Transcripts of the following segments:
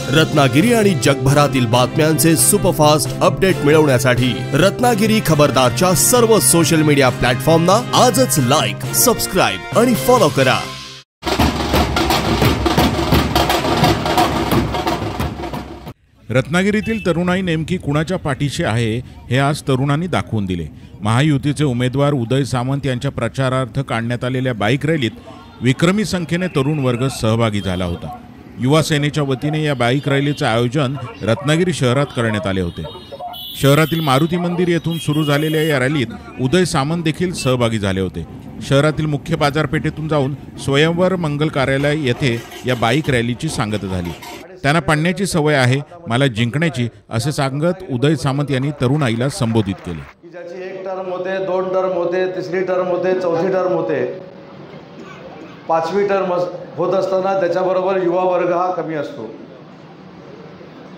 रत्नागिरी आणि जगभरातील बातम्यांचे सुपरफास्ट अपडेट मिळवण्यासाठी रत्नागिरी खबरदारच्या सर्व सोशल मीडिया प्लॅटफॉर्मना आजच लाईक, सबस्क्राइब आणि फॉलो करा। रत्नागिरीतील तरुणाई नेमकी कुणाच्या पाठीशी आहे हे आज तरुणांनी दाखवून दिले। महायुतीचे उमेदवार उदय सामंत यांच्या प्रचारार्थ काढण्यात आलेल्या बाईक रॅलीत विक्रमी संख्येने तरुण वर्ग सहभागी झाला होता। युवा सेनेच्या वतीने या बाईक रॅलीचे आयोजन रत्नागिरी शहरात करण्यात आले होते। शहरातील मारुती मंदिर येथून सुरू झालेल्या या रॅलीत उदय सामंत देखील सहभागी झाले होते। शहरातील मुख्य बाजारपेठेतून जाऊन स्वयंवर मंगल कार्यालय येथे या बाईक रॅलीची सांगता झाली। त्यांना पडण्याची सवय आहे, मला जिंकण्याची असे सांगत उदय सामंत यांनी तरुणाईला संबोधित केले। ज्याची एक टर्म होते, दोन टर्म होते, तिसरी टर्म होते, चौथी टर्म होते, पाचवी टर्म होत असताना त्याच्याबरोबर युवा वर्ग हा कमी असतो।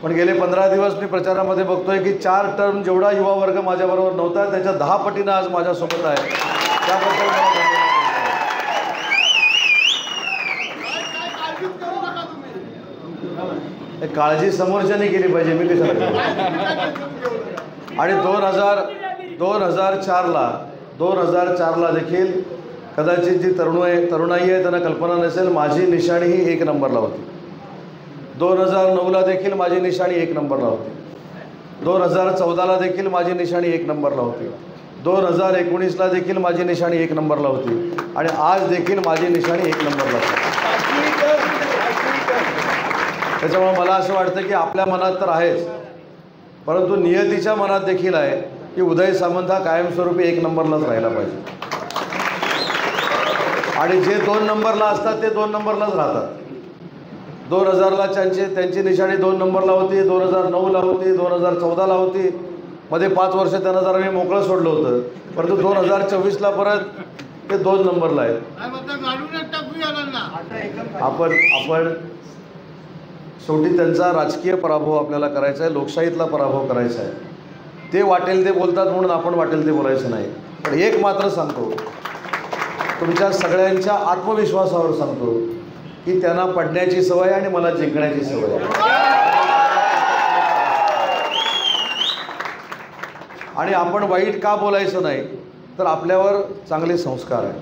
पण गेले 15 दिवस मी प्रचारामध्ये बघतोय की 4 टर्म जेवढा युवा वर्ग माझ्याबरोबर नव्हता त्याच्या 10 पटीनं आज माझ्यासोबत आहे। त्याबद्दल मला धन्यवाद। काळजी समोरच्याने केली पाहिजे, मी कशाला। आणि 2004ला देखील कदाचित जी तरुणाई आहे त्यांना कल्पना नसेल, माझी निशाणी ही 1 नंबरला होती। 2009ला देखील माझी निशाणी 1 नंबरला होती। 2014ला देखील माझी निशाणी 1 नंबरला होती। 2019ला देखील माझी निशाणी 1 नंबरला होती आणि आज देखील माझी निशाणी 1 नंबरला होती। त्याच्यामुळे मला असं वाटतं की आपल्या मनात तर आहेच, परंतु नियतीच्या मनात देखील आहे की उदय सामंत हा कायमस्वरूपी 1 नंबरलाच राहिला पाहिजे। आणि जे 2 नंबरला असतात ते 2 नंबरलाच राहतात। 2000ला त्यांची निशाणी 2 नंबरला होती, 2009ला होती, 2014ला होती। मध्ये 5 वर्ष त्यांना जरा मी मोकळं सोडलं होतं, परंतु 2024ला परत ते 2 नंबरला आहेत। आपण शेवटी त्यांचा राजकीय पराभव आपल्याला करायचा आहे, लोकशाहीतला पराभव करायचा आहे। ते वाटेल ते बोलतात म्हणून आपण वाटेल ते बोलायचं नाही। पण एक मात्र सांगतो, तुमच्या सगळ्यांच्या आत्मविश्वासावर सांगतो की त्यांना पडण्याची सवय आणि मला जिंकण्याची सवय आहे। आणि आपण वाईट का बोलायचं नाही, तर आपल्यावर चांगले संस्कार आहे,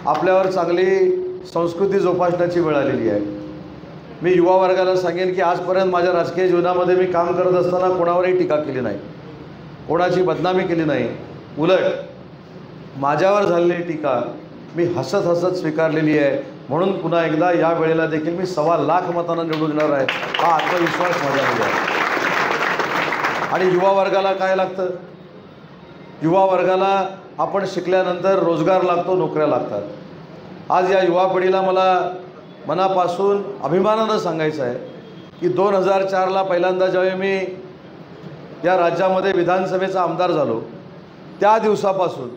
आपल्यावर चांगली संस्कृती जोपासण्याची वेळ आलेली आहे। मी युवा वर्गाला सांगेन की आजपर्यंत माझ्या राजकीय जीवनामध्ये मी काम करत असताना कोणावरही टीका केली नाही, कोणाची बदनामी केली नाही। उलट माझ्यावर झालेली टीका मी हसत हसत स्वीकारलेली आहे। म्हणून पुन्हा एकदा या वेळेला देखील मी 1.25 लाख मतांना निवडून येणार आहे, हा आत्मविश्वास माझ्यामध्ये आहे। आणि युवा वर्गाला काय लागतं? युवा वर्गाला आपण शिकल्यानंतर रोजगार लागतो, नोकऱ्या लागतात। आज या युवा पिढीला मला मनापासून अभिमानानं सांगायचं आहे की 2004ला पहिल्यांदा ज्यावेळी मी या राज्यामध्ये विधानसभेचा आमदार झालो, त्या दिवसापासून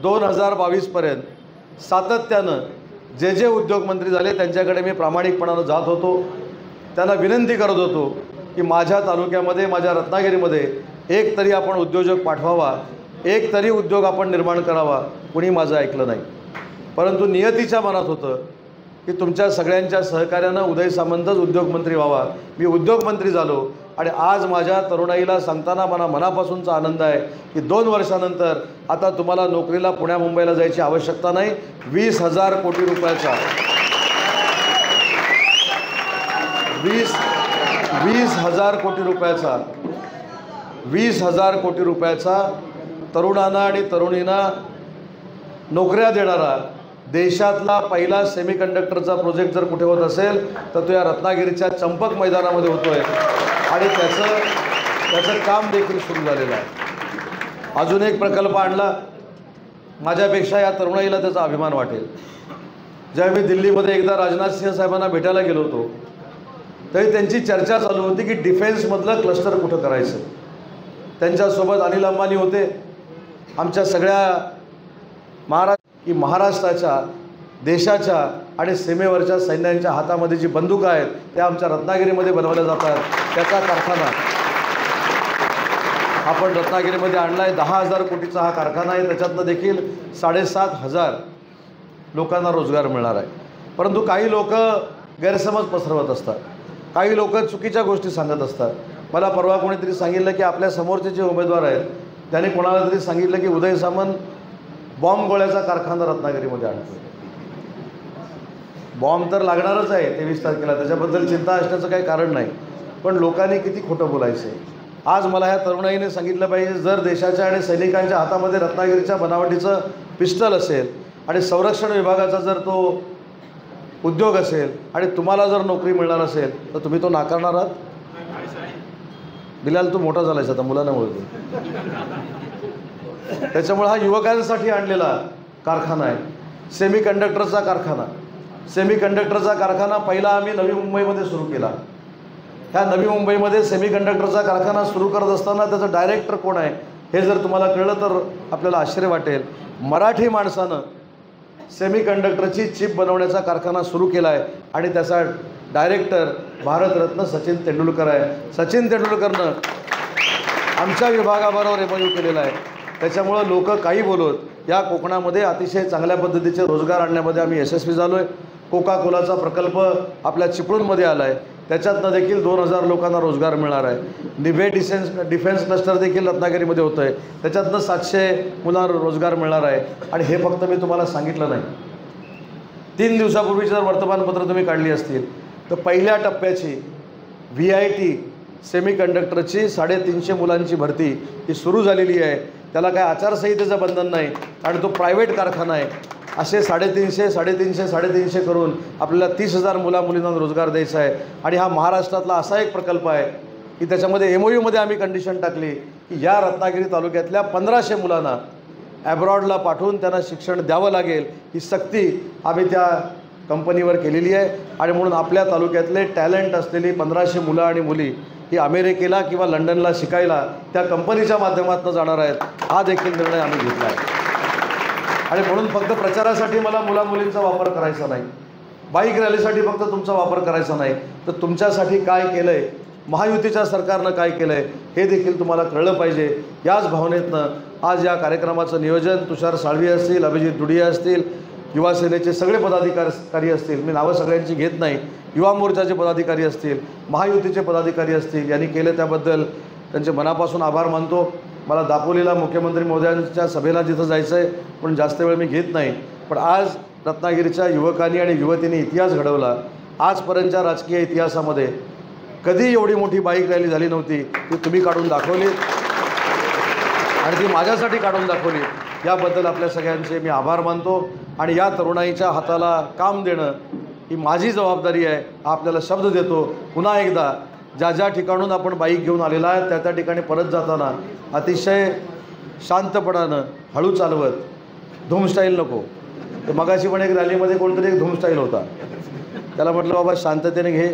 2022पर्यंत सातत्यानं जे उद्योगमंत्री झाले त्यांच्याकडे मी प्रामाणिकपणानं जात होतो, त्यांना विनंती करत होतो की माझ्या तालुक्यामध्ये, माझ्या रत्नागिरीमध्ये एक तरी आपण उद्योजक पाठवावा, एक तरी उद्योग आपण निर्माण करावा। कुणी माझं ऐकलं नाही, परंतु नियतीच्या मनात होतं की तुमच्या सगळ्यांच्या सहकार्यानं उदय सामंतच उद्योगमंत्री व्हावा। मी उद्योगमंत्री झालो आणि आज माझ्या तरुणाईला सांगताना मला मनापासूनचा आनंद आहे की 2 वर्षानंतर आता तुम्हाला नोकरीला पुण्या मुंबईला जायची आवश्यकता नाही। 20,000 कोटी रुपयाचा 20,000 कोटी रुपयाचा तरुणांना आणि तरुणींना नोकऱ्या देणारा देशातला पहिला सेमीकंडक्टरचा प्रोजेक्ट जर कुठे होत असेल तर तो या रत्नागिरीच्या चंपक मैदानामध्ये होतोय आणि त्याचं काम देखील सुरू झालेलं आहे। अजून एक प्रकल्प आणला, माझ्यापेक्षा या तरुणाईला त्याचा अभिमान वाटेल। जेव्हा मी दिल्लीमध्ये एकदा राजनाथ सिंह साहेबांना भेटायला गेलो होतो, तरी त्यांची चर्चा चालू होती की डिफेन्समधलं क्लस्टर कुठं करायचं। त्यांच्यासोबत अनिल अंबानी होते। आमच्या सगळ्या महाराष्ट्राच्या, देशाच्या आणि सीमेवरच्या सैन्यांच्या हातामध्ये जी बंदुका आहेत त्या आमच्या रत्नागिरीमध्ये बनवल्या जातात। त्याचा कारखाना आपण रत्नागिरीमध्ये आणला आहे। 10,000 कोटीचा हा कारखाना आहे, त्याच्यातनं देखील 7,500 लोकांना रोजगार मिळणार आहे। परंतु काही लोक गैरसमज पसरवत असतात। काही लोक चुकीच्या गोष्टी सांगत असतात. मला परवा कोणीतरी सांगितलं की आपल्या समोरचे जे उमेदवार आहेत त्यांनी कोणाला तरी सांगितलं की उदय सामंत बॉम्ब गोळ्याचा कारखाना रत्नागिरीमध्ये आणतो. बॉम्ब तर लागणारच आहे 23 तारखेला, त्याच्याबद्दल चिंता असण्याचं काही कारण नाही. पण लोकांनी किती खोटं बोलायचं आहे. आज मला ह्या तरुणाईने सांगितलं पाहिजे, जर देशाच्या आणि सैनिकांच्या हातामध्ये रत्नागिरीच्या बनावटीचं पिस्टल असेल आणि संरक्षण विभागाचा जर तो उद्योग असेल आणि तुम्हाला जर नोकरी मिळणार असेल तर तुम्ही तो नाकारणार आहात? बिलाल, तू मोठा झालायस आता, मुलांना बोलतो. त्याच्यामुळे हा युवकांसाठी आणलेला कारखाना आहे. सेमी कंडक्टरचा कारखाना. सेमी कंडक्टरचा कारखाना पहिला आम्ही नवी मुंबईमध्ये सुरू केला. ह्या नवी मुंबईमध्ये सेमी कंडक्टरचा कारखाना सुरू करत असताना त्याचं डायरेक्टर कोण आहे हे जर तुम्हाला कळलं तर आपल्याला आश्चर्य वाटेल. मराठी माणसानं सेमी कंडक्टरची चिप बनवण्याचा कारखाना सुरू केला आहे आणि त्याचा डायरेक्टर भारतरत्न सचिन तेंडुलकर आहे. सचिन तेंडुलकरनं आमच्या विभागाबरोबर MOU केलेला आहे. त्याच्यामुळं लोक काही बोलत या कोकणामध्ये अतिशय चांगल्या पद्धतीचे रोजगार आणण्यामध्ये आम्ही यशस्वी झालो आहे. कोका कोलाचा प्रकल्प आपल्या चिपळूणमध्ये आला आहे, त्याच्यातनं देखील 2000 लोकांना रोजगार मिळणार आहे. निभे डिफेन्स क्लस्टर देखील रत्नागिरीमध्ये होतं आहे, त्याच्यातनं 700 मुलांना रोजगार मिळणार आहे. आणि हे फक्त मी तुम्हाला सांगितलं नाही. 3 दिवसापूर्वीची जर वर्तमानपत्र तुम्ही काढली असतील तर पहिल्या टप्प्याची VIT सेमी कंडक्टरची 350 मुलांची भरती ही सुरू झालेली आहे. त्याला काय आचारसंहितेचं बंधन नाही आणि तो प्रायव्हेट कारखाना आहे. असे 350 करून आपल्याला 30,000 मुलामुलींना रोजगार द्यायचा आहे. आणि हा महाराष्ट्रातला असा एक प्रकल्प आहे की त्याच्यामध्ये MOUमध्ये आम्ही कंडिशन टाकली की या रत्नागिरी तालुक्यातल्या 1500 मुलांना ॲब्रॉडला पाठवून त्यांना शिक्षण द्यावं लागेल. ही सक्ती आम्ही त्या कंपनीवर केलेली आहे. आणि म्हणून आपल्या तालुक्यातले टॅलेंट असलेली 1500 मुलं आणि मुली ही अमेरिकेला किंवा लंडनला शिकायला त्या कंपनीच्या माध्यमातून जाणार आहेत. हा देखील निर्णय आम्ही घेतला आहे. आणि म्हणून फक्त प्रचारासाठी मला मुलामुलींचा वापर करायचा नाही, बाईक रॅलीसाठी फक्त तुमचा वापर करायचा नाही, तर तुमच्यासाठी काय केलं आहे, महायुतीच्या सरकारनं काय केलं आहे हे देखील तुम्हाला कळलं पाहिजे. याच भावनेतनं आज या कार्यक्रमाचं नियोजन तुषार साळवी असतील, अभिजित दुडिया असतील, युवा सेनेचे सगळे पदाधिकारी असतील, मी नावं सगळ्यांची घेत नाही, युवा मोर्चाचे पदाधिकारी असतील, महायुतीचे पदाधिकारी असतील, यांनी केलं त्याबद्दल त्यांचे मनापासून आभार मानतो. मला दापोलीला मुख्यमंत्री महोदयांच्या सभेला जिथं जायचं आहे पण जास्त वेळ मी घेत नाही. पण आज रत्नागिरीच्या युवकांनी आणि युवतींनी इतिहास घडवला. आजपर्यंतच्या राजकीय इतिहासामध्ये कधी एवढी मोठी बाईक रॅली झाली नव्हती. ती तुम्ही काढून दाखवली आणि ती माझ्यासाठी काढून दाखवली. याबद्दल आपल्या सगळ्यांचे मी आभार मानतो. आणि या तरुणाईच्या हाताला काम देणं ही माझी जबाबदारी आहे. आपल्याला शब्द देतो पुन्हा एकदा, ज्या ज्या ठिकाणून आपण बाईक घेऊन आलेला आहे त्या त्या ठिकाणी परत जाताना अतिशय शांतपणानं हळू चालवत, धूम स्टाईल नको. तर मगाशी पण एक रॅलीमध्ये कोणतरी एक धूम स्टाईल होता, त्याला म्हटलं बाबा शांततेने घे,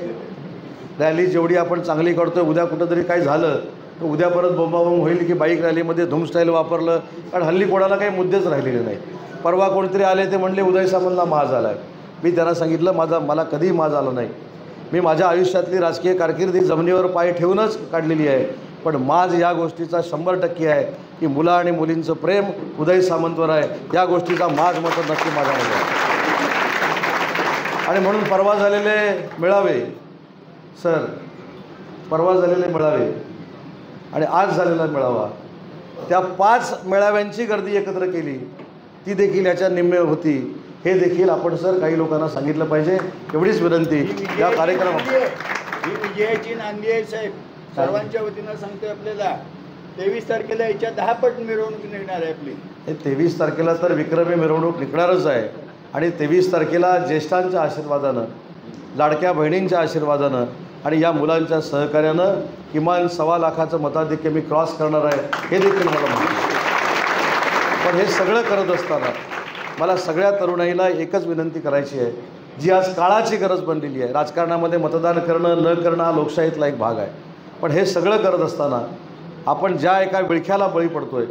रॅली जेवढी आपण चांगली करतो उद्या कुठंतरी काय झालं तर उद्या परत बोंबाबोंब होईल की बाईक रॅलीमध्ये धूम स्टाईल वापरलं. कारण हल्ली कोणाला काही मुद्देच राहिलेले नाही. परवा कोणतरी आले ते म्हणले उदय सामंतला माज आला आहे. मी त्यांना सांगितलं मला कधीही माज आला नाही. मी माझ्या आयुष्यातली राजकीय कारकिर्दी जमिनीवर पाय ठेवूनच काढलेली आहे. पण माज या गोष्टीचा 100% आहे की मुलं आणि मुलींचं प्रेम उदय सामंतवर आहे. या गोष्टीचा माज मात्र नक्की माझ्यामध्ये आहे. आणि म्हणून परवा झालेले मेळावे आणि आज झालेला मेळावा, त्या 5 मेळाव्यांची गर्दी एकत्र केली, ती देखील याच्या निम्मे होती. हे देखील आपण काही लोकांना सांगितलं पाहिजे. एवढीच विनंती या कार्यक्रमात. ही विजयाची नांदी आहे साहेब, सर्वांच्या वतीनं सांगतोय आपल्याला. 23 तारखेला याच्या 10 पट मिरवणूक निघणार आहे आपली. हे 23 तारखेला तर विक्रमी मिरवणूक निघणारच आहे. आणि 23 तारखेला ज्येष्ठांच्या आशीर्वादानं, लाडक्या बहिणींच्या आशीर्वादानं आणि या मुलांच्या सहकार्यानं किमान 1.25 लाखाचं मताधिक्य मी क्रॉस करणार आहे, हे देखील मला माहिती आहे. पण हे सगळं करत असताना मला सगळ्या तरुणाईला एकच विनंती करायची आहे, जी आज काळाची गरज बनलेली आहे. राजकारणामध्ये मतदान करणं न करणं हा लोकशाहीतला एक भाग आहे. पण हे सगळं करत असताना आपण ज्या एका विळख्याला बळी पडतो आहे.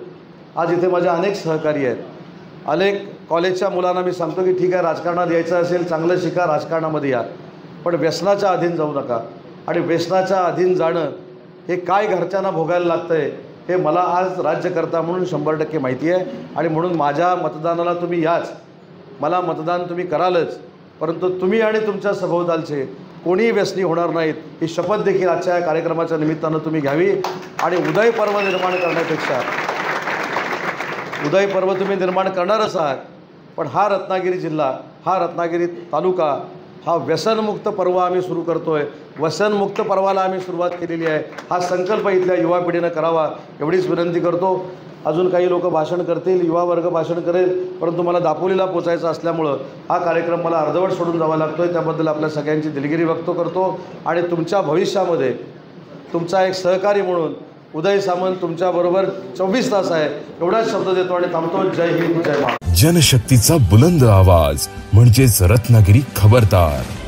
आज इथे माझे अनेक सहकारी आहेत. अनेक कॉलेजच्या मुलांना मी सांगतो की ठीक आहे, राजकारणात यायचं असेल चांगलं शिका, राजकारणामध्ये या, पण व्यसनाच्या अधीन जाऊ नका. आणि व्यसनाच्या अधीन जाणं हे काय घरच्यांना भोगायला लागतं आहे हे मला आज राज्यकर्ता म्हणून 100% माहिती आहे. आणि म्हणून माझ्या मतदानाला तुम्ही याच, मला मतदान तुम्ही करालच, परंतु तुम्ही आणि तुमच्या सभोवतालचे कोणीही व्यसनी होणार नाहीत ही शपथ देखील आजच्या या कार्यक्रमाच्या निमित्तानं तुम्ही घ्यावी. आणि उदय पर्व निर्माण करण्यापेक्षा उदय पर्व तुम्ही निर्माण करणारच आहात, पण हा रत्नागिरी जिल्हा, हा रत्नागिरी तालुका हा व्यसनमुक्त पर्व आम्ही सुरू करतो आहे. व्यसनमुक्त पर्वाला आम्ही सुरुवात केलेली आहे. हा संकल्प इथल्या युवा पिढीनं करावा एवढीच विनंती करतो. अजून काही लोक भाषण करतील, युवा वर्ग भाषण करेल, परंतु मला दापोलीला पोचायचं असल्यामुळं हा कार्यक्रम मला अर्धवट सोडून जावा लागतो आहे. त्याबद्दल आपल्या सगळ्यांची दिलगिरी व्यक्त करतो. आणि तुमच्या भविष्यामध्ये तुमचा एक सहकारी म्हणून उदय सामंत तुमच्याबरोबर 24 तास आहे एवढाच शब्द देतो आणि थांबतो. जय हिंद, जय महाराष्ट्र. जनशक्तीचा बुलंद आवाज म्हणजेच रत्नागिरी खबरदार.